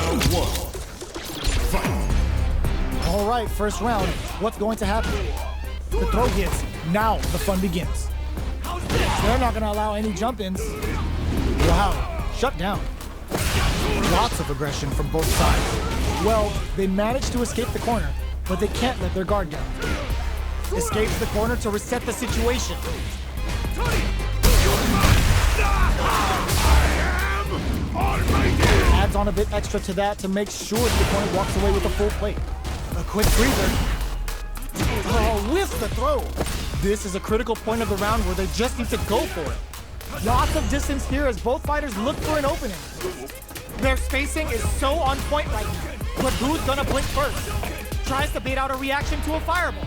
Round one. Fight. All right, first round. What's going to happen? The throw hits. Now the fun begins. They're not going to allow any jump-ins. Wow, shut down. Lots of aggression from both sides. Well, they managed to escape the corner, but they can't let their guard down. Escapes the corner to reset the situation. Adds on a bit extra to that to make sure the opponent walks away with a full plate. A quick breather. Oh, whiffs the throw. This is a critical point of the round where they just need to go for it. Lots of distance here as both fighters look for an opening. Their spacing is so on point right now. But who's gonna blink first? Tries to bait out a reaction to a fireball.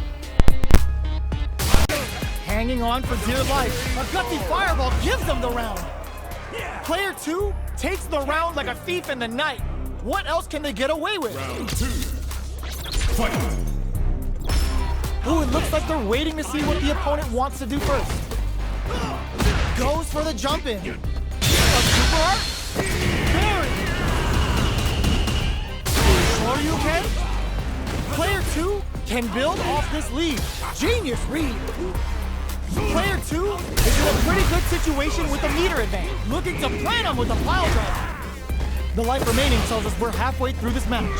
Hanging on for dear life. A gutsy fireball gives them the round. Player 2 takes the round like a thief in the night. What else can they get away with? Round 2. Fight. Ooh, it looks like they're waiting to see what the opponent wants to do first. Goes for the jump in. A super art? Very. Sure you can? Player 2 can build off this lead. Genius read. Player 2 is in a pretty good situation with the meter advantage, looking to plant him with a pile driver. The life remaining tells us we're halfway through this match.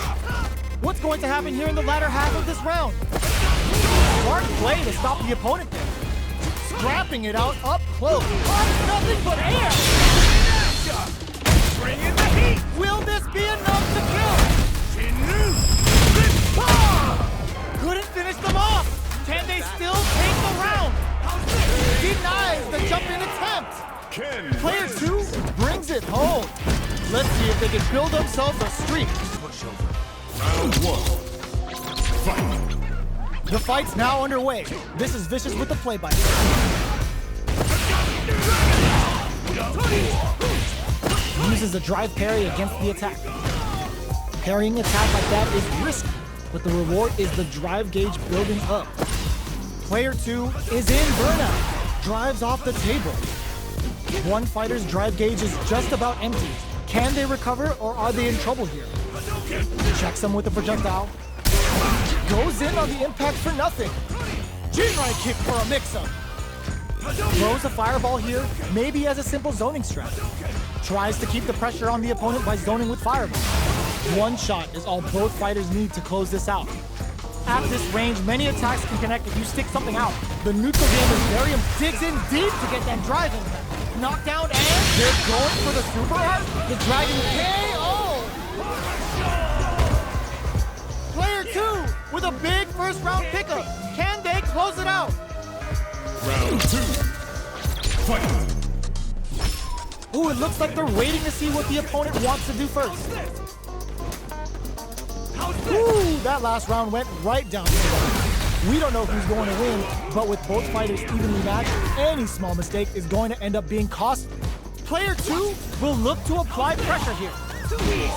What's going to happen here in the latter half of this round? Smart play to stop the opponent there. Scrapping it out up close. Nothing but air! Bring in the heat! Will this be enough to kill? Couldn't finish them off! Can they still take the round? Denies the jump-in attempt! Player 2 brings it home. Let's see if they can build themselves a streak. Round 1. Fight. The fight's now underway. This is Vicious with the play-by-play. Uses a drive parry against the attack. Parrying an attack like that is risky, but the reward is the drive gauge building up. Player 2 is in burnout. Drives off the table. One fighter's drive gauge is just about empty. Can they recover, or are they in trouble here? Checks him with a projectile. Goes in on the impact for nothing. Juri kick for a mix-up. Throws a fireball here, maybe as a simple zoning strat. Tries to keep the pressure on the opponent by zoning with fireball. One shot is all both fighters need to close this out. At this range, many attacks can connect if you stick something out. The neutral game is very digs in deep to get that drive in. Knockdown, and they're going for the super art. The Dragon KO! Player 2 with a big first round pickup. Can they close it out? Round 2. Fight. Ooh, it looks like they're waiting to see what the opponent wants to do first. Ooh, that last round went right down to the wire. We don't know who's going to win, but with both fighters evenly matched, any small mistake is going to end up being costly. Player 2 will look to apply pressure here.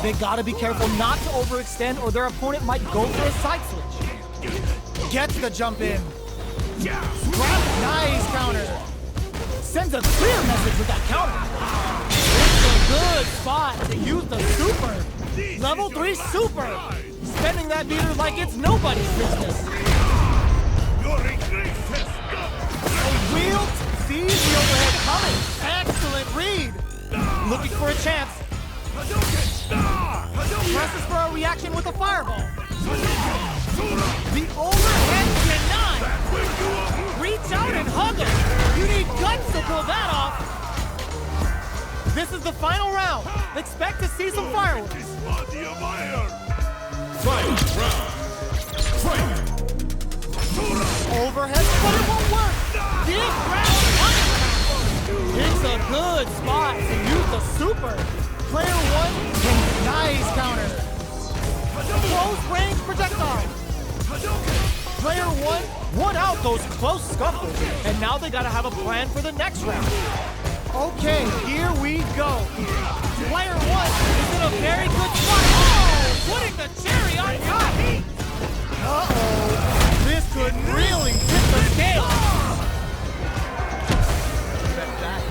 They gotta be careful not to overextend or their opponent might go for a side switch. Gets the jump in. Scrap, nice counter. Sends a clear message with that counter. It's a good spot to use the super. Level 3 super. Spending that meter like it's nobody's business. A wheel sees the overhead coming. Excellent read. Looking for a chance. Presses for a reaction with a fireball. The overhead denied. Reach out and hug him. You need guts to pull that off. This is the final round. Expect to see some fireworks. Fight. Round. Fight. Overhead, but it won't work. Big round punch. It's a good spot to use the super. Player 1 can nice counter. Close range projectile. Player 1 won out those close scuffles, and now they gotta have a plan for the next round. Okay, here we go. Player 1 is in a very good spot. Oh, putting the cherry on top. Uh-oh, this could really tip the scale.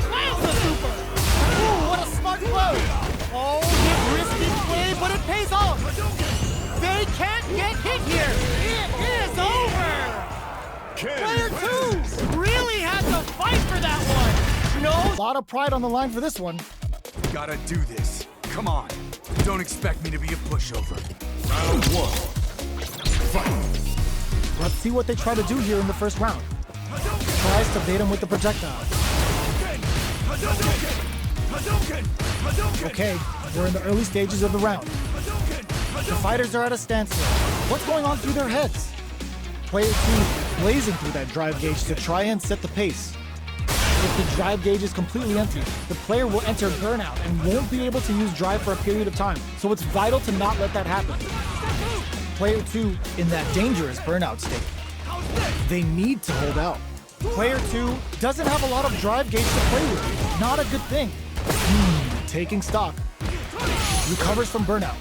Lands the super. Ooh, what a smart blow. Oh, his risky play, but it pays get hit here. It is over. Player 2 really had to fight for that one. No. A lot of pride on the line for this one. Gotta do this. Come on. Don't expect me to be a pushover. Round 1. Fight. Let's see what they try to do here in the first round. Tries to bait him with the projectile. Okay, we're in the early stages of the round. The fighters are at a standstill. What's going on through their heads? Player 2 blazing through that drive gauge to try and set the pace. If the drive gauge is completely empty, the player will enter burnout and won't be able to use drive for a period of time. So it's vital to not let that happen. Player 2 in that dangerous burnout state. They need to hold out. Player 2 doesn't have a lot of drive gauge to play with. Not a good thing. Taking stock. Recovers from burnout.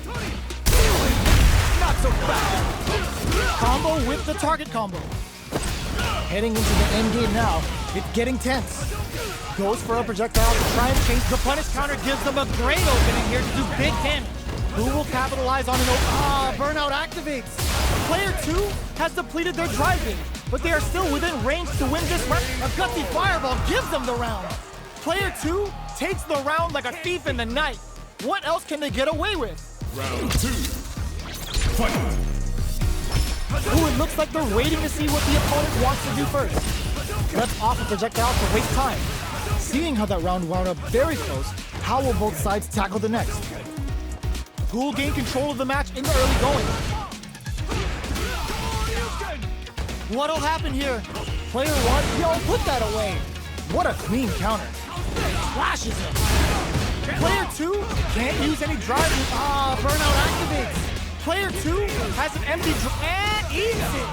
Not so fast. Combo with the target combo. Heading into the end game now. It's getting tense. Goes for a projectile to try and change. The punish counter gives them a great opening here to do big damage. Who will capitalize on an burnout activates. Player 2 has depleted their drive gauge, but they are still within range to win this round. A gutsy fireball gives them the round. Player 2 takes the round like a thief in the night. What else can they get away with? Round 2. Fight. Ooh, it looks like they're waiting to see what the opponent wants to do first. Left off a projectile to waste time. Seeing how that round wound up very close, how will both sides tackle the next? Who will gain control of the match in the early going? What'll happen here? Player 1, yo, put that away. What a clean counter. Flashes him. Player 2 can't use any drive. Burnout activates. Player 2 has an empty and eats it.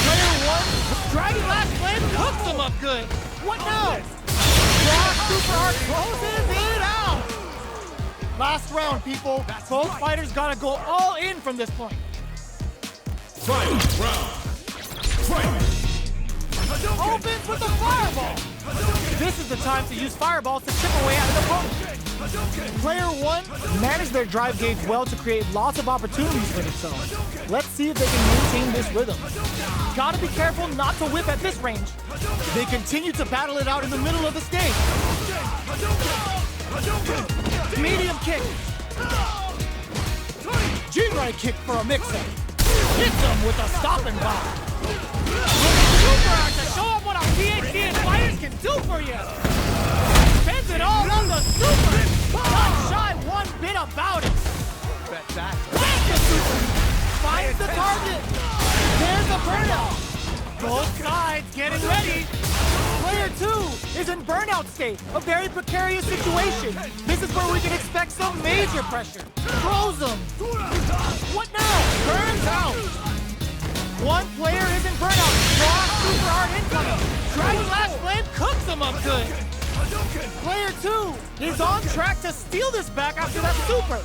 Player 1, Dragon Last Flame cooks him up good. What now? Rock Super Hard closes it out. Last round, people. Both fighters gotta go all in from this point. Fight. Round. Fight. Opens with a fireball. This is the time to use fireballs to chip away at an opponent. Player 1 managed their drive gauge well to create lots of opportunities for themselves. Let's see if they can maintain this rhythm. Gotta be careful not to whip at this range. They continue to battle it out in the middle of the stage. Medium kick. Juri kick for a mix-up. Hits him with a stopping bomb. Super hard to show up what our PhD and fighters can do for you. Spends it all on the super. Not shy one bit about it. Bet that. Lands the super. Finds the target. There's a burnout. Both sides getting ready. Player 2 is in burnout state, a very precarious situation. This is where we can expect some major pressure. Throws him. What now? Burns out. One player is in burnout. Rock super hard incoming. Dragon Last Flame cooks him up good. Player 2 is on track to steal this back after that super.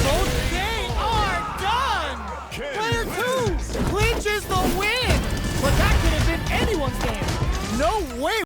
Both they are done. Player 2 clinches the win. But that could have been anyone's game. No way